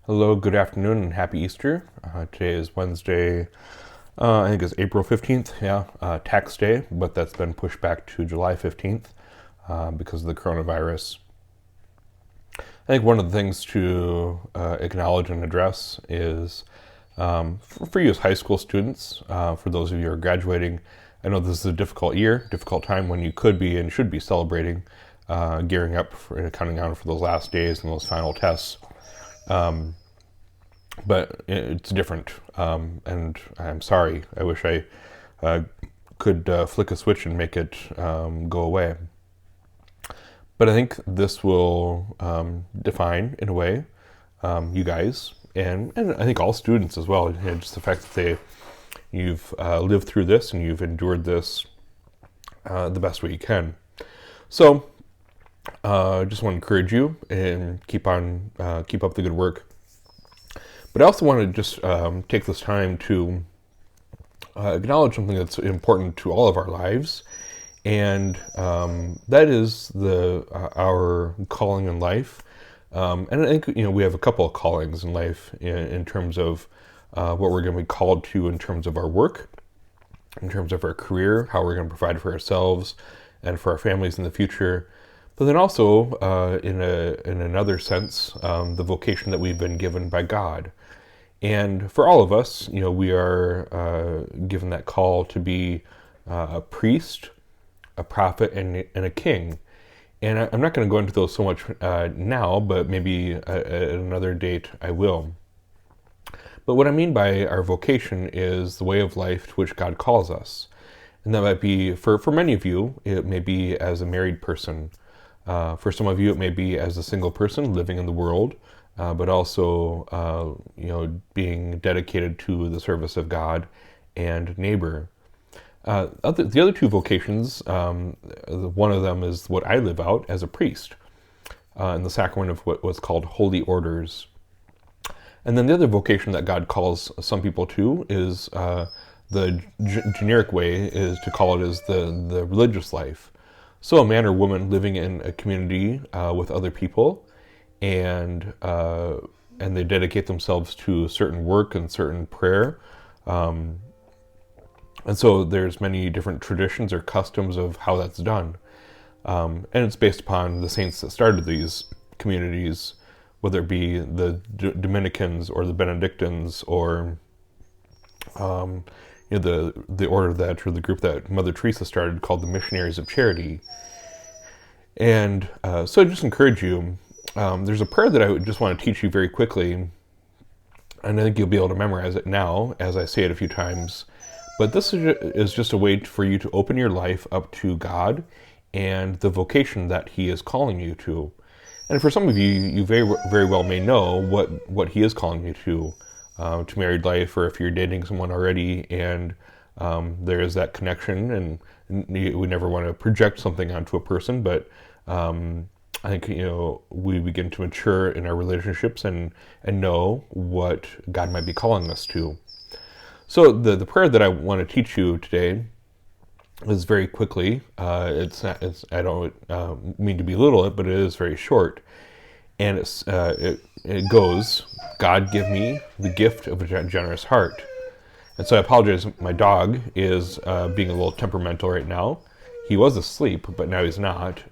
Hello, good afternoon, and happy Easter. Today is Wednesday, I think it's April 15th, tax day, but that's been pushed back to July 15th because of the coronavirus. I think one of the things to acknowledge and address is for you as high school students, for those of you who are graduating, I know this is a difficult year, difficult time when you could be and should be celebrating, gearing up for, counting down for those last days and those final tests. But it's different, and I'm sorry. I wish I could flick a switch and make it go away. But I think this will define, in a way, you guys, and I think all students as well. And just the fact that you've lived through this and you've endured this the best way you can. So, just want to encourage you and keep up the good work. But I also want to just take this time to acknowledge something that's important to all of our lives, and that is our calling in life. And I think we have a couple of callings in life in terms of what we're going to be called to in terms of our work, in terms of our career, how we're going to provide for ourselves and for our families in the future. But then also, in another sense, the vocation that we've been given by God. And for all of us, we are given that call to be a priest, a prophet, and a king. And I'm not going to go into those so much now, but maybe at another date I will. But what I mean by our vocation is the way of life to which God calls us. And that might be, for many of you, it may be as a married person. For some of you, it may be as a single person living in the world. But also, being dedicated to the service of God and neighbor. The other two vocations, one of them is what I live out as a priest in the sacrament of what was called holy orders. And then the other vocation that God calls some people to is the generic way is to call it as the religious life. So a man or woman living in a community with other people, and they dedicate themselves to certain work and certain prayer. And so there's many different traditions or customs of how that's done. And it's based upon the saints that started these communities, whether it be the Dominicans or the Benedictines or the order that, or the group that Mother Teresa started called the Missionaries of Charity. And so I just encourage you, there's a prayer that I would just want to teach you very quickly, and I think you'll be able to memorize it now as I say it a few times. But this is just a way for you to open your life up to God and the vocation that He is calling you to. And for some of you, you very, very well may know what He is calling you to married life, or if you're dating someone already and there is that connection, and we never want to project something onto a person, but I think, we begin to mature in our relationships and know what God might be calling us to. So the prayer that I want to teach you today is very quickly. I don't mean to belittle it, but it is very short. And it goes, God, give me the gift of a generous heart. And so I apologize, my dog is being a little temperamental right now. He was asleep, but now he's not.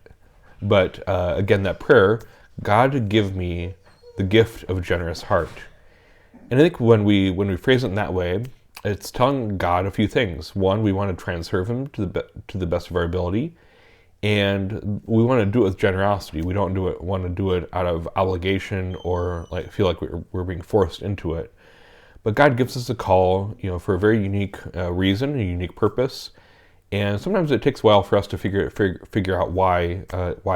But again, that prayer, God, give me the gift of a generous heart. And I think when we phrase it in that way, it's telling God a few things. One, we want to transerve Him to the best of our ability, and we want to do it with generosity. We don't want to do it out of obligation or feel like we're being forced into it. But God gives us a call, for a very unique reason, a unique purpose. And sometimes it takes a while for us to figure out why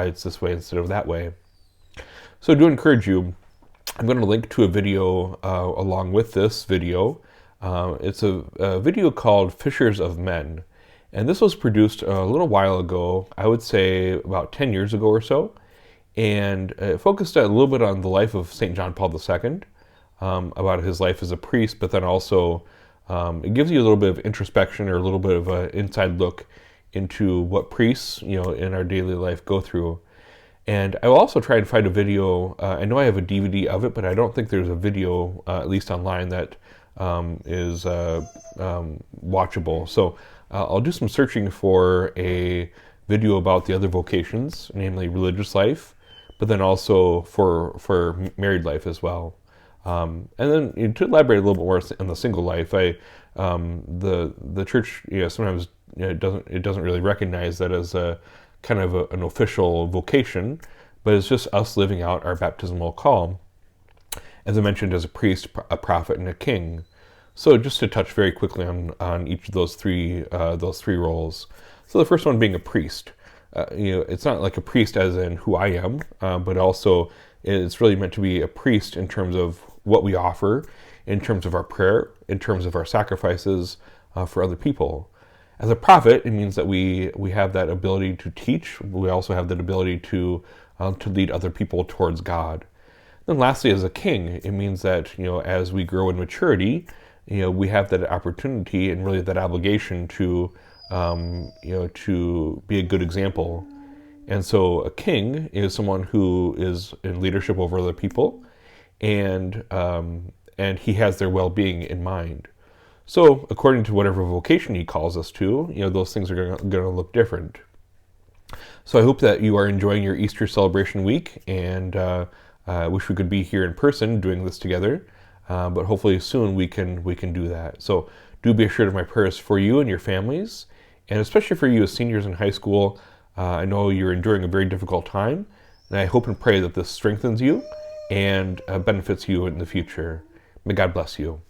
it's this way instead of that way. So I do encourage you, I'm going to link to a video along with this video. It's a video called Fishers of Men. And this was produced a little while ago, I would say about 10 years ago or so. And it focused a little bit on the life of St. John Paul II, about his life as a priest, but then also it gives you a little bit of introspection or a little bit of an inside look into what priests, in our daily life go through. And I will also try and find a video. I know I have a DVD of it, but I don't think there's a video, at least online, that is watchable. So I'll do some searching for a video about the other vocations, namely religious life, but then also for married life as well. And then to elaborate a little bit more on the single life, the church sometimes it doesn't really recognize that as a kind of an official vocation, but it's just us living out our baptismal call, as I mentioned, as a priest, a prophet, and a king. So just to touch very quickly on each of those three roles. So the first one being a priest. It's not like a priest as in who I am, but also it's really meant to be a priest in terms of what we offer, in terms of our prayer, in terms of our sacrifices for other people. As a prophet, it means that we have that ability to teach. We also have that ability to lead other people towards God. Then lastly, as a king, it means that as we grow in maturity, we have that opportunity and really that obligation to to be a good example. And so a king is someone who is in leadership over other people, and he has their well-being in mind. So according to whatever vocation he calls us to, those things are going to look different. So I hope that you are enjoying your Easter celebration week, and I wish we could be here in person doing this together. But hopefully soon we can do that. So do be assured of my prayers for you and your families, and especially for you as seniors in high school. I know you're enduring a very difficult time, and I hope and pray that this strengthens you and benefits you in the future. May God bless you.